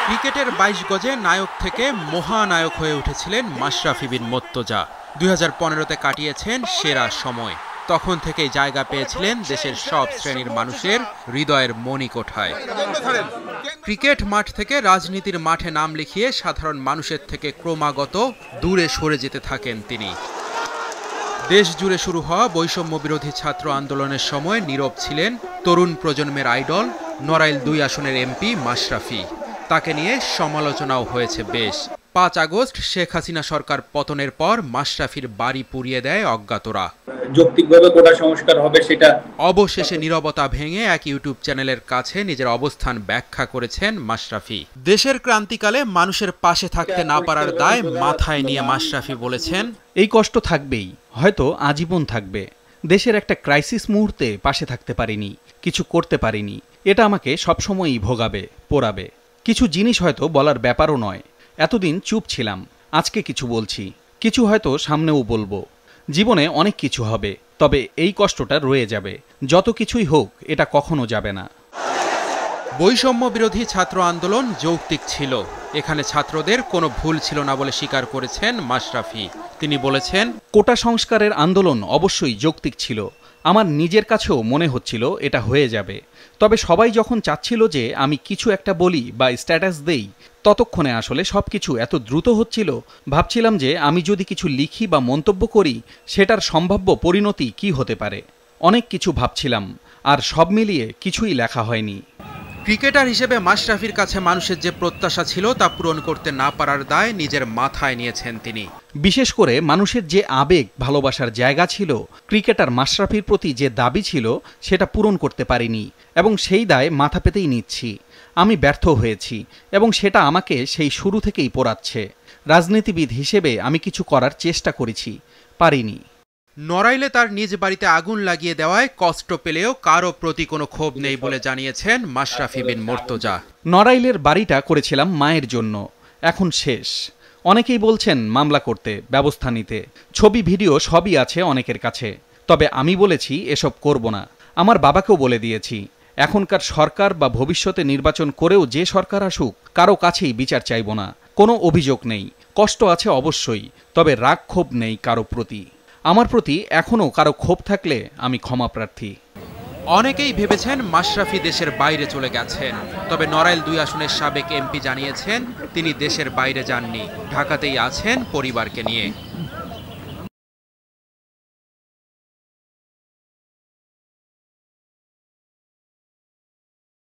ক্রিকেটের ২২ গজে নায়ক থেকে মহানায়ক হয়ে উঠেছিলেন মাশরাফি বিন মুর্তজা। ২০১৫তে কাটিয়েছেন সেরা সময়। তখন থেকেই জায়গা পেয়েছিলেন দেশের সব শ্রেণীর মানুষের হৃদয়ের মণিকোঠায়। ক্রিকেট মাঠ থেকে রাজনীতির মাঠে নাম লিখিয়ে সাধারণ মানুষের থেকে ক্রমাগত দূরে সরে যেতে থাকেন তিনি। দেশ জুড়ে শুরু হওয়া বৈষম্য বিরোধী ছাত্র আন্দোলনের সময় নীরব ছিলেন তরুণ প্রজন্মের আইডল নড়াইল ২ আসনের এমপি মাশরাফি। তাকে নিয়ে সমালোচনাও হয়েছে বেশ। ৫ আগস্ট শেখ হাসিনা সরকার পতনের পর মাশরাফির বাড়ি পুড়িয়ে দেয় অজ্ঞাতরা। যৌক্তিকভাবে কোটা সংস্কার হবে সেটা। অবশেষে নীরবতা ভেঙে এক ইউটিউব চ্যানেলের কাছে নিজের অবস্থান ব্যাখ্যা করেছেন মাশরাফি। দেশের ক্রান্তিকালে মানুষের পাশে থাকতে না পারার দায় মাথায় নিয়ে মাশরাফি বলেছেন, এই কষ্ট থাকবেই, হয়তো আজীবন থাকবে। দেশের একটা ক্রাইসিস মুহূর্তে পাশে থাকতে পারিনি, কিছু করতে পারিনি। এটা আমাকে সবসময়ই ভোগাবে, পোড়াবে। কিছু জিনিস হয়তো বলার ব্যাপারও নয়। এতদিন চুপ ছিলাম, আজকে কিছু বলছি, কিছু হয়তো সামনেও বলবো। জীবনে অনেক কিছু হবে, তবে এই কষ্টটা রয়ে যাবে। যত কিছুই হোক, এটা কখনো যাবে না। বৈষম্য বিরোধী ছাত্র আন্দোলন যৌক্তিক ছিল। এখানে ছাত্রদের কোনো ভুল ছিল না বলে স্বীকার করেছেন মাশরাফি। তিনি বলেছেন, কোটা সংস্কারের আন্দোলন অবশ্যই যৌক্তিক ছিল। আমার নিজের কাছেও মনে হচ্ছিল এটা হয়ে যাবে। তবে সবাই যখন চাচ্ছিল যে আমি কিছু একটা বলি বা স্ট্যাটাস দেই, ততক্ষণে আসলে সবকিছু এত দ্রুত হচ্ছিল, ভাবছিলাম যে আমি যদি কিছু লিখি বা মন্তব্য করি, সেটার সম্ভাব্য পরিণতি কি হতে পারে। অনেক কিছু ভাবছিলাম, আর সব মিলিয়ে কিছুই লেখা হয়নি। ক্রিকেটার হিসেবে মাশরাফির কাছে মানুষের যে প্রত্যাশা ছিল তা পূরণ করতে না পারার দায় নিজের মাথায় নিয়েছেন তিনি। বিশেষ করে মানুষের যে আবেগ, ভালোবাসার জায়গা ছিল, ক্রিকেটার মাশরাফির প্রতি যে দাবি ছিল, সেটা পূরণ করতে পারিনি এবং সেই দায় মাথা পেতেই নিচ্ছি। আমি ব্যর্থ হয়েছি এবং সেটা আমাকে সেই শুরু থেকেই পোড়াচ্ছে। রাজনীতিবিদ হিসেবে আমি কিছু করার চেষ্টা করেছি, পারিনি। নড়াইলে তার নিজ বাড়িতে আগুন লাগিয়ে দেওয়ায় কষ্ট পেলেও কারো প্রতি কোনো ক্ষোভ নেই বলে জানিয়েছেন মাশরাফি বিন মুর্তজা। নড়াইলের বাড়িটা করেছিলাম মায়ের জন্য, এখন শেষ। অনেকেই বলছেন মামলা করতে, ব্যবস্থা নিতে। ছবি ভিডিও সবই আছে অনেকের কাছে, তবে আমি বলেছি এসব করব না। আমার বাবাকেও বলে দিয়েছি, এখনকার সরকার বা ভবিষ্যতে নির্বাচন করেও যে সরকার আসুক, কারো কাছেই বিচার চাইব না। কোনো অভিযোগ নেই, কষ্ট আছে অবশ্যই, তবে রাগ ক্ষোভ নেই কারো প্রতি। আমার প্রতি এখনও কারো ক্ষোভ থাকলে আমি ক্ষমা প্রার্থী। অনেকেই ভেবেছেন মাশরাফি দেশের বাইরে চলে গেছেন, তবে নড়াইল ২ আসনের সাবেক এমপি জানিয়েছেন তিনি দেশের বাইরে যাননি, ঢাকাতেই আছেন পরিবারকে নিয়ে।